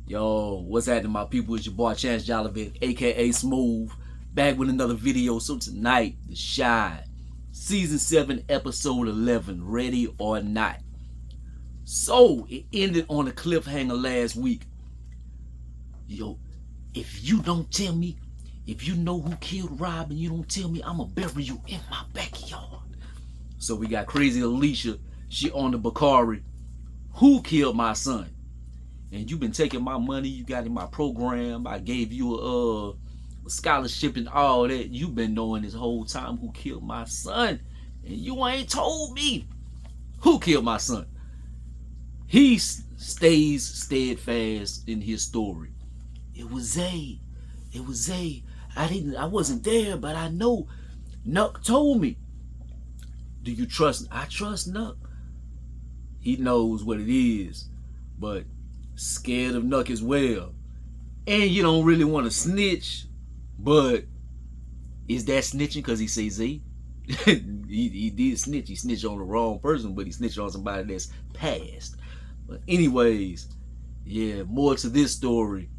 Yo, what's happening, my people? It's your boy Chance Jollivet, aka Smooth, back with another video. So tonight, the Shaad, season 7, episode 11, Ready or Not. So it ended on a cliffhanger last week. Yo, if you don't tell me, if you know who killed Rob and you don't tell me, I'ma bury you in my backyard. So we got crazy Alicia. She on the Bakari. Who killed my son? And you've been taking my money you got in my program. I gave you a scholarship and all that. You've been knowing this whole time who killed my son. And you ain't told me who killed my son. He stays steadfast in his story. It was Zay. It was Zay. I wasn't there, but I know Nuck told me. Do you trust? I trust Nuck. He knows what it is, but scared of Nuck as well. And you don't really want to snitch, but is that snitching because he says Z? he did snitch. He snitched on the wrong person, but he snitched on somebody that's passed. But anyways, yeah, more to this story.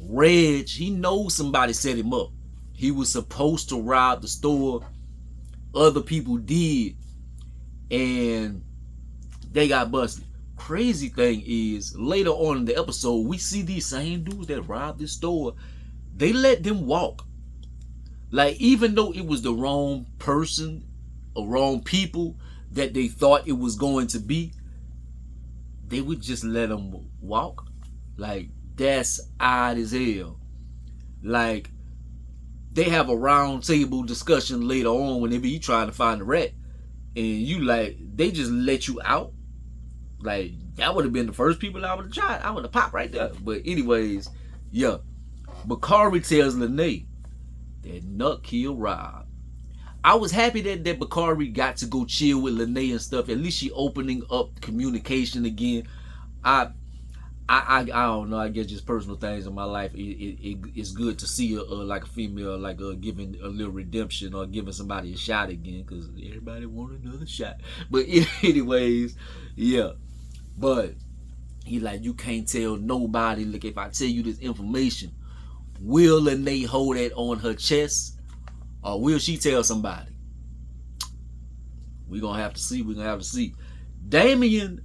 Reg, he knows somebody set him up. He was supposed to rob the store. Other people did, and they got busted. Crazy thing is, later on in the episode, we see these same dudes that robbed this store. They let them walk. Like, even though it was the wrong person or wrong people that they thought it was going to be, they would just let them walk. Like, that's odd as hell. Like, they have a round table discussion later on whenever you trying to find a rat, and you like, they just let you out. Like, that would have been the first people I would have tried. I would have popped right there. But anyways, yeah. Bakari tells Lene that Nuck killed Rob. I was happy that Bakari got to go chill with Lene and stuff. At least she opening up communication again. I don't know. I guess just personal things in my life. It's good to see like a female like giving a little redemption or giving somebody a shot again, because everybody want another shot. But anyways, yeah. But he like, you can't tell nobody. Look, if I tell you this information, will Lene hold that on her chest, or will she tell somebody? We're gonna have to see. We're gonna have to see. Damian,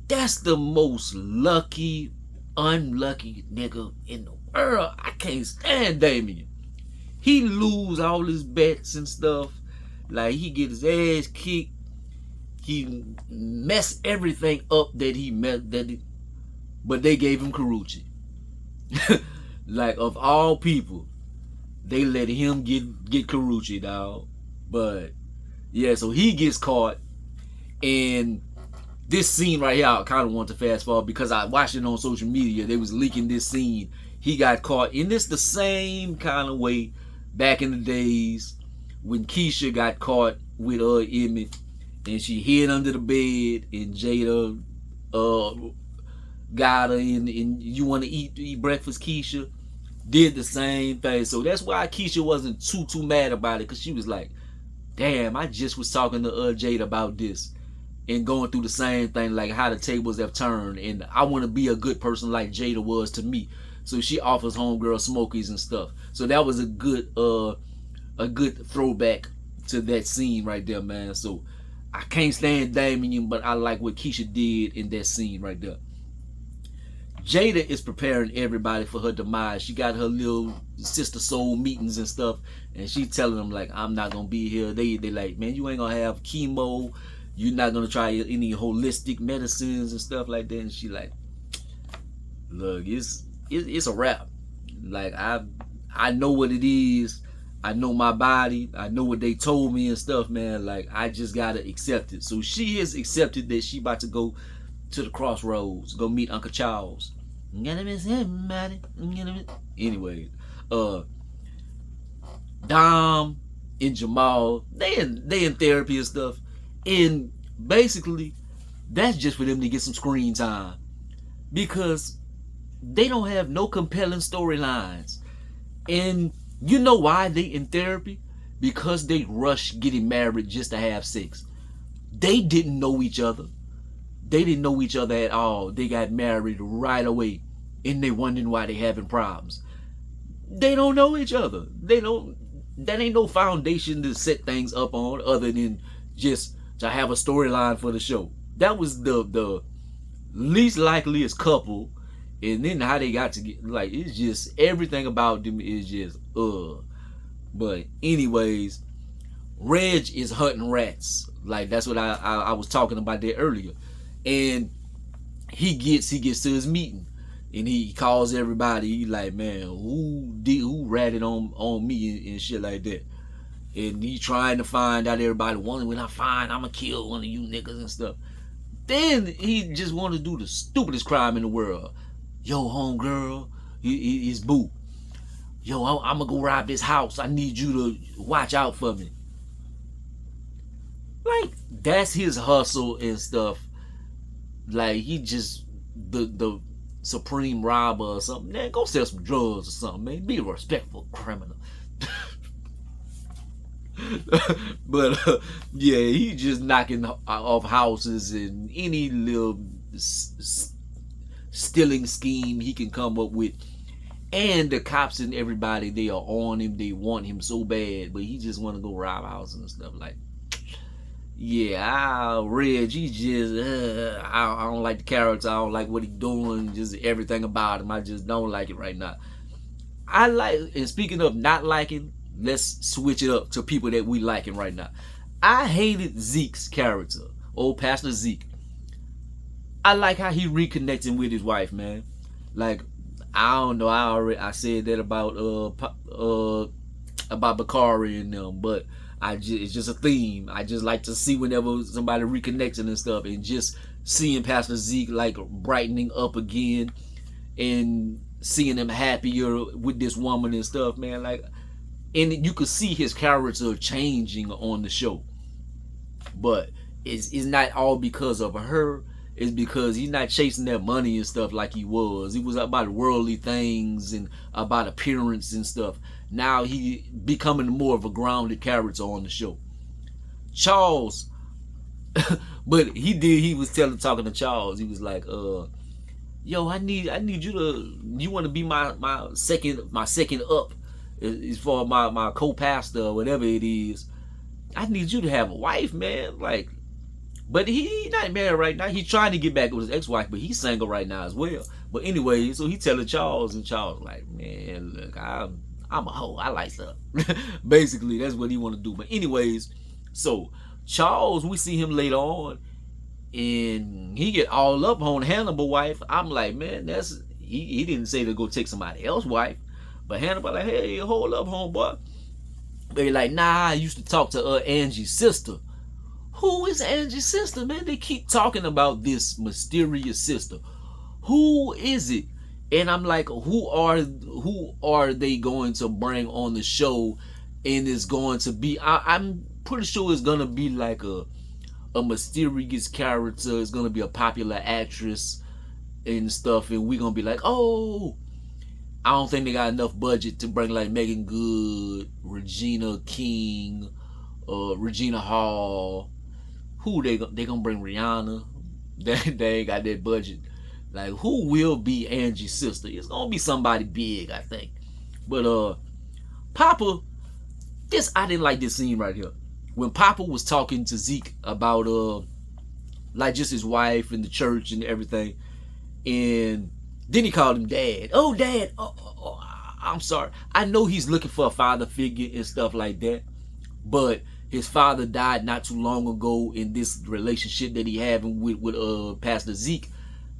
that's the most lucky, unlucky nigga in the world. I can't stand Damian. He lose all his bets and stuff. Like, he get his ass kicked. He messed everything up that he met. But they gave him Karuchi. Like, of all people, they let him get Karuchi, dog. But yeah, so he gets caught, and this scene right here, I kind of want to fast forward because I watched it on social media. They was leaking this scene. He got caught in this the same kind of way back in the days when Keisha got caught with Emmett, and she hid under the bed, and Jada got her, and you want to eat breakfast, Keisha did the same thing. So that's why Keisha wasn't too mad about it, because she was like, damn, I just was talking to Jada about this and going through the same thing, like how the tables have turned, and I want to be a good person like Jada was to me. So she offers homegirl smokies and stuff. So that was a good throwback to that scene right there, man. So I can't stand Damian, but I like what Keisha did in that scene right there. Jada is preparing everybody for her demise. She got her little sister soul meetings and stuff, and she telling them like, I'm not gonna be here. They like, man, you ain't gonna have chemo. You're not gonna try any holistic medicines and stuff like that. And she like, look, it's a wrap. Like, I know what it is. I know my body. I know what they told me and stuff, man. Like, I just gotta accept it. So she has accepted that she about to go to the crossroads, go meet Uncle Charles. Anyway, Dom and Jamal, they in therapy and stuff. And basically, that's just for them to get some screen time, because they don't have no compelling storylines. And you know why they in therapy? Because they rushed getting married just to have sex. They didn't know each other. They didn't know each other at all. They got married right away, and they wondering why they having problems. They don't know each other. They don't. That ain't no foundation to set things up on, other than just to have a storyline for the show. That was the least likeliest couple, and then how they got to get, like, it's just everything about them is just But anyways, Reg is hunting rats. Like, that's what I was talking about there earlier. And he gets to his meeting, and he calls everybody. He like, man, who ratted on me and shit like that. And he trying to find out everybody. When I find, I'ma kill one of you niggas and stuff. Then he just want to do the stupidest crime in the world. Yo, homegirl, his boo. Yo, I'm gonna go rob this house. I need you to watch out for me. Like, that's his hustle and stuff. Like, he just the supreme robber or something. Man, go sell some drugs or something, man. Be a respectful criminal. But yeah, he just knocking off houses and any little stealing scheme he can come up with. And the cops and everybody, they are on him. They want him so bad, but he just want to go rob houses and stuff. Like, yeah, Reg, he just, I don't like the character. I don't like what he doing. Just everything about him. I just don't like it right now. I like, and speaking of not liking, let's switch it up to people that we liking right now. I hated Zeke's character, old Pastor Zeke. I like how he reconnecting with his wife, man. Like, I don't know, I said that about Bakari and them, but it's just a theme. I just like to see whenever somebody reconnecting and stuff, and just seeing Pastor Zeke like brightening up again and seeing him happier with this woman and stuff, man. Like, and you could see his character changing on the show. But it's not all because of her. It's because he's not chasing that money and stuff like he was. He was about worldly things and about appearance and stuff. Now he becoming more of a grounded character on the show. Charles, but he was talking to Charles. He was like, yo, I need you want to be my second up as far as my co-pastor or whatever it is. I need you to have a wife, man. Like, but he not married right now. He's trying to get back with his ex-wife, but he's single right now as well. But anyway, so he telling Charles, and Charles like, man, look, I'm a hoe. I like stuff. Basically, that's what he want to do. But anyways, so Charles, we see him later on, and he get all up on Hannibal's wife. I'm like, man, that's he didn't say to go take somebody else's wife, but Hannibal like, hey, hold up, homeboy. They like, nah, I used to talk to Angie's sister. Who is Angie's sister, man? They keep talking about this mysterious sister. Who is it? And I'm like, who are they going to bring on the show? And it's going to be, I'm pretty sure it's gonna be like a mysterious character. It's gonna be a popular actress and stuff, and we're gonna be like, oh, I don't think they got enough budget to bring like Megan Good, Regina King, Regina Hall. Who they gonna bring? Rihanna? They ain't got that budget. Like, who will be Angie's sister? It's gonna be somebody big, I think. But Papa, I didn't like this scene right here. When Papa was talking to Zeke about like just his wife and the church and everything, and then he called him Dad. Oh, Dad. Oh, I'm sorry. I know he's looking for a father figure and stuff like that, but his father died not too long ago in this relationship that he having with Pastor Zeke.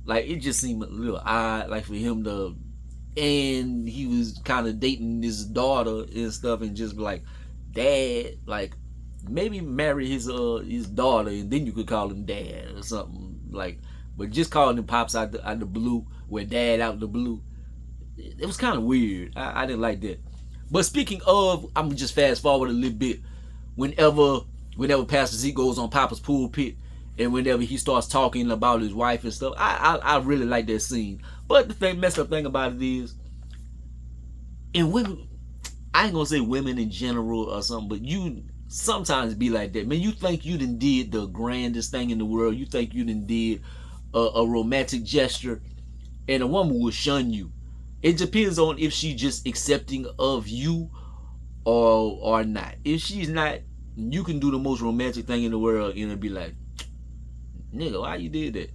Like, it just seemed a little odd, like, for him to, and he was kind of dating his daughter and stuff, and just like, Dad, like, maybe marry his daughter, and then you could call him Dad or something, like. But just calling him Pops out the blue, with Dad out the blue, it was kind of weird. I didn't like that. But speaking of, I'm just fast forward a little bit. Whenever Pastor Zeke goes on Papa's pulpit, and whenever he starts talking about his wife and stuff, I really like that scene. But the messed up thing about it is, and women, I ain't gonna say women in general or something, but sometimes be like that, man. You think you done did the grandest thing in the world. You think you done did a romantic gesture, and a woman will shun you. It depends on if she just accepting of you or not. If she's not, you can do the most romantic thing in the world and it'll be like, nigga, why you did that?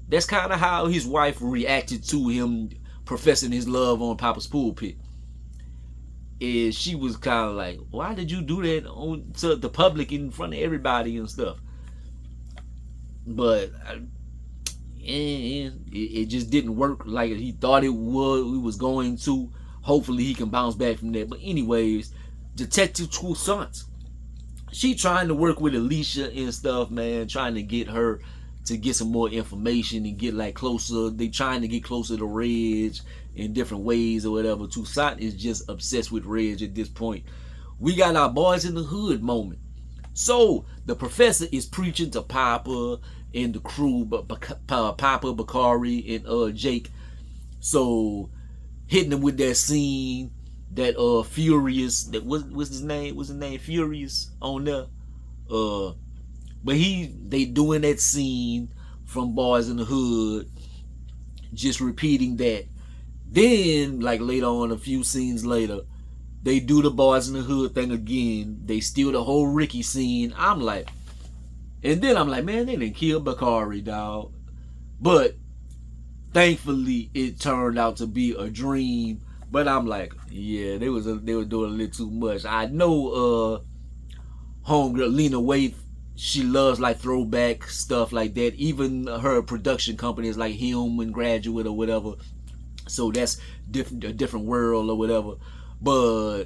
That's kind of how his wife reacted to him professing his love on Papa's pulpit. And she was kind of like, why did you do that to the public in front of everybody and stuff? But it just didn't work like he thought it was going to. Hopefully he can bounce back from that. But anyways, Detective Toussaint, she trying to work with Alicia and stuff, man, trying to get her to get some more information and get like closer. They trying to get closer to Reg in different ways or whatever. Toussaint is just obsessed with Reg at this point. We got our boys in the hood moment. So the professor is preaching to Papa and the crew, but Papa, Bakari, and Jake. So hitting them with that scene, that Furious, that what's his name? What's his name? Furious on there. But they doing that scene from Boys in the Hood, just repeating that. Then, like later on, a few scenes later, they do the Boys in the Hood thing again. They steal the whole Ricky scene. I'm like, man, they didn't kill Bakari, dog. But thankfully, it turned out to be a dream. But I'm like, yeah, they were doing a little too much. I know, homegirl Lena Waithe, she loves like throwback stuff like that. Even her production company is like Him and Graduate or whatever. So that's a different world or whatever. But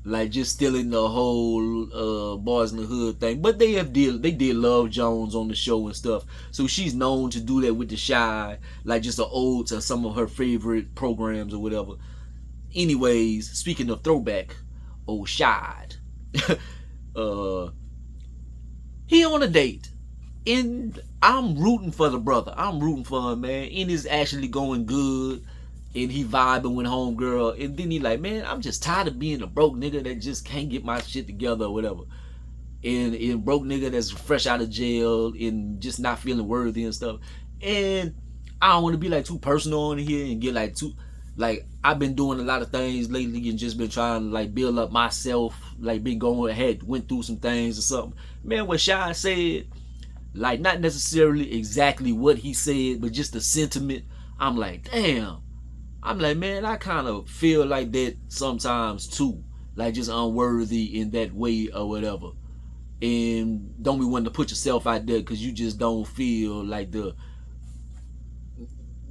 like just stealing the whole Boys in the Hood thing. But they did Love Jones on the show and stuff. So she's known to do that with the Shaad, like just an ode to some of her favorite programs or whatever. Anyways, speaking of throwback, Oshad. He on a date. And I'm rooting for the brother. I'm rooting for him, man. And it's actually going good. And he vibing with homegirl. And then he like, man, I'm just tired of being a broke nigga that just can't get my shit together or whatever. And broke nigga that's fresh out of jail and just not feeling worthy and stuff. And I don't want to be like too personal on here and get like too, like, I've been doing a lot of things lately and just been trying to like build up myself, like been going ahead, went through some things or something. Man, what Shaad said, like not necessarily exactly what he said, but just the sentiment, I'm like, damn. I'm like, man, I kind of feel like that sometimes too. Like just unworthy in that way or whatever. And don't be wanting to put yourself out there because you just don't feel like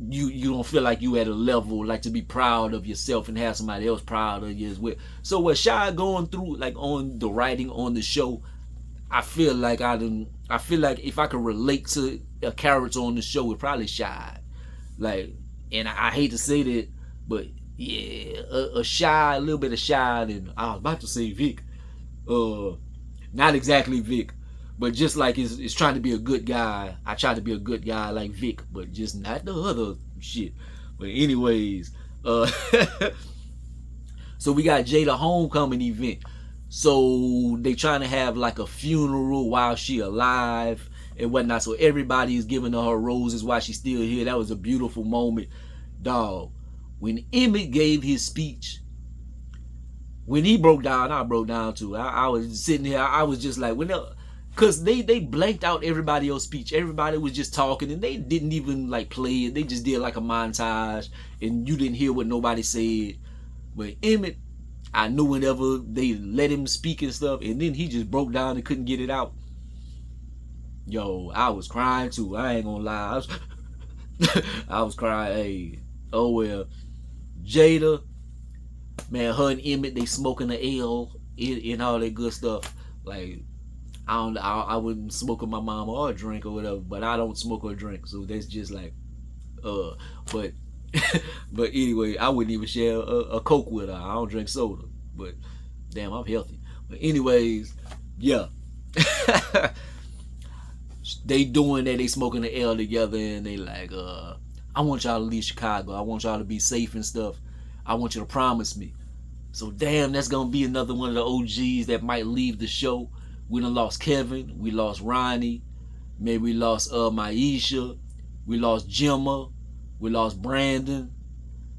you don't feel like you at a level like to be proud of yourself and have somebody else proud of you as well. So what Shaad going through, like on the writing on the show, I feel like if I could relate to a character on the show, it's probably Shaad. Like, and I hate to say that, but yeah, a little bit of Shaad, and I was about to say Vic. Not exactly Vic, but just like it's trying to be a good guy. I try to be a good guy like Vic, but just not the other shit. But anyways, so we got Jada homecoming event. So they trying to have like a funeral while she alive and whatnot. So everybody is giving her roses while she's still here. That was a beautiful moment, dog. When Emmett gave his speech, when he broke down, I broke down too. I was sitting here, I was just like, because they blanked out everybody else's speech. Everybody was just talking and they didn't even like play it. They just did like a montage and you didn't hear what nobody said. But Emmett, I knew whenever they let him speak and stuff, and then he just broke down and couldn't get it out. Yo, I was crying too. I ain't gonna lie. I was crying. Hey, oh well. Jada, man, her and Emmett, they smoking the L and all that good stuff. Like, I wouldn't smoke with my mama or drink or whatever, but I don't smoke or drink, so that's just like, but but anyway, I wouldn't even share a Coke with her. I don't drink soda, but damn, I'm healthy. But anyways, yeah. They doing that, they smoking the L together, and they like, I want y'all to leave Chicago. I want y'all to be safe and stuff. I want you to promise me. So damn, that's gonna be another one of the OGs that might leave the show. We done lost Kevin. We lost Ronnie. Maybe we lost Maisha. We lost Gemma. We lost Brandon.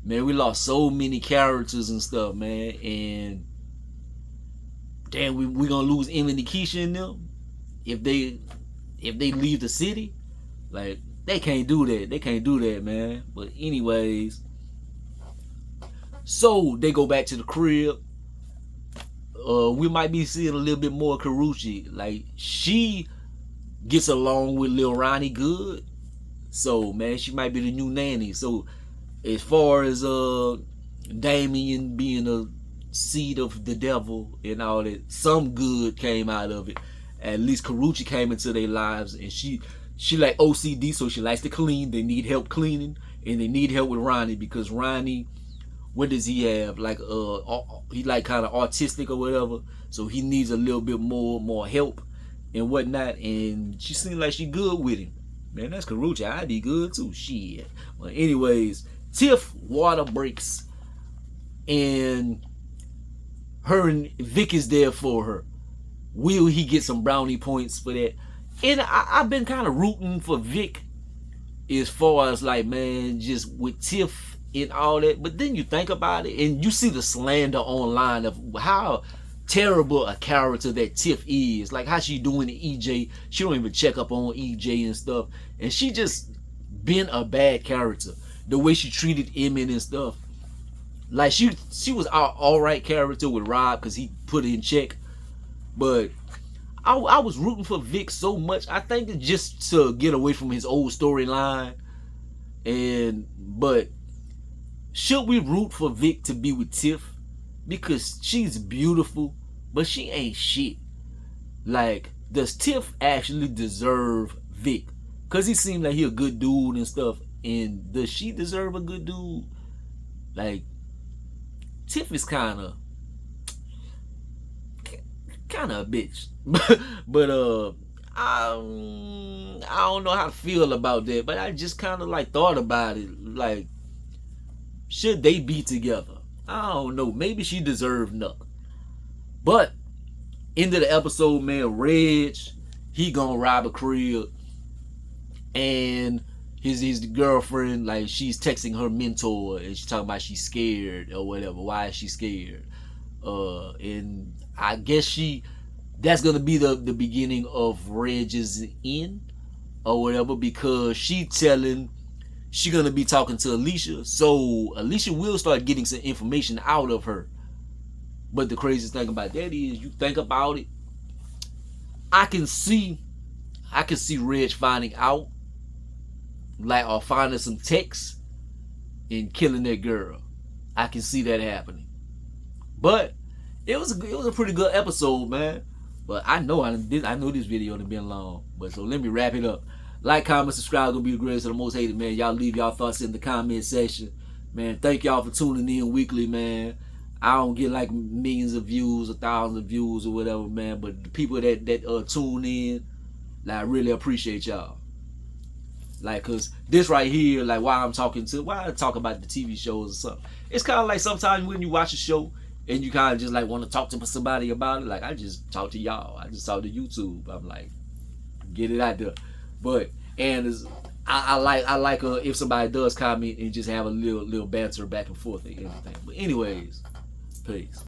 Man, we lost so many characters and stuff, man. And damn, we gonna lose Emily, Keisha and them if they leave the city. Like, they can't do that. They can't do that, man. But anyways, so they go back to the crib. We might be seeing a little bit more Karrueche. Like, she gets along with Lil Ronnie good. So, man, she might be the new nanny. So, as far as Damian being a seed of the devil and all that, some good came out of it. At least Karrueche came into their lives, and she like OCD, so she likes to clean. They need help cleaning, and they need help with Ronnie, because Ronnie, what does he have? Like he like kind of autistic or whatever, so he needs a little bit more help and whatnot. And she seems like she good with him. Man, that's Karrueche. I'd be good too. Shit. But anyways, Tiff water breaks, and her and Vic is there for her. Will he get some brownie points for that? And I've been kind of rooting for Vic as far as, like, man, just with Tiff and all that. But then you think about it, and you see the slander online of how terrible a character that Tiff is. Like, how she doing to EJ. She don't even check up on EJ and stuff. And she just been a bad character. The way she treated Emmett and stuff. Like, she was an alright character with Rob because he put her in check. But I was rooting for Vic so much. I think it's just to get away from his old storyline. But should we root for Vic to be with Tiff? Because she's beautiful, but she ain't shit. Like, does Tiff actually deserve Vic? Because he seemed like he a good dude and stuff. And does she deserve a good dude? Like, Tiff is kind of a bitch. But I don't know how to feel about that. But I just kind of like thought about it. Like, should they be together? I don't know. Maybe she deserved nothing. But end of the episode, man, Reg, he gonna rob a crib, and his girlfriend, like, she's texting her mentor, and she's talking about she's scared or whatever. Why is she scared? And I guess that's gonna be the beginning of Reg's end or whatever, because she gonna be talking to Alicia, so Alicia will start getting some information out of her. But the craziest thing about that is, you think about it, I can see Reg finding out, like, or finding some texts and killing that girl. I can see that happening. But it was a pretty good episode, man. But I know this video has been long. But so let me wrap it up. Like, comment, subscribe. Gonna be the greatest of the most hated, man. Y'all leave y'all thoughts in the comment section, man. Thank y'all for tuning in weekly, man. I don't get like millions of views or thousands of views or whatever, man. But the people that tune in, like, I really appreciate y'all. Like, cause this right here, like, why I talk about the TV shows or something. It's kind of like sometimes when you watch a show and you kind of just like want to talk to somebody about it. Like, I just talk to y'all. I just talk to YouTube. I'm like, get it out there. But I like if somebody does comment and just have a little banter back and forth and everything. But anyways, peace.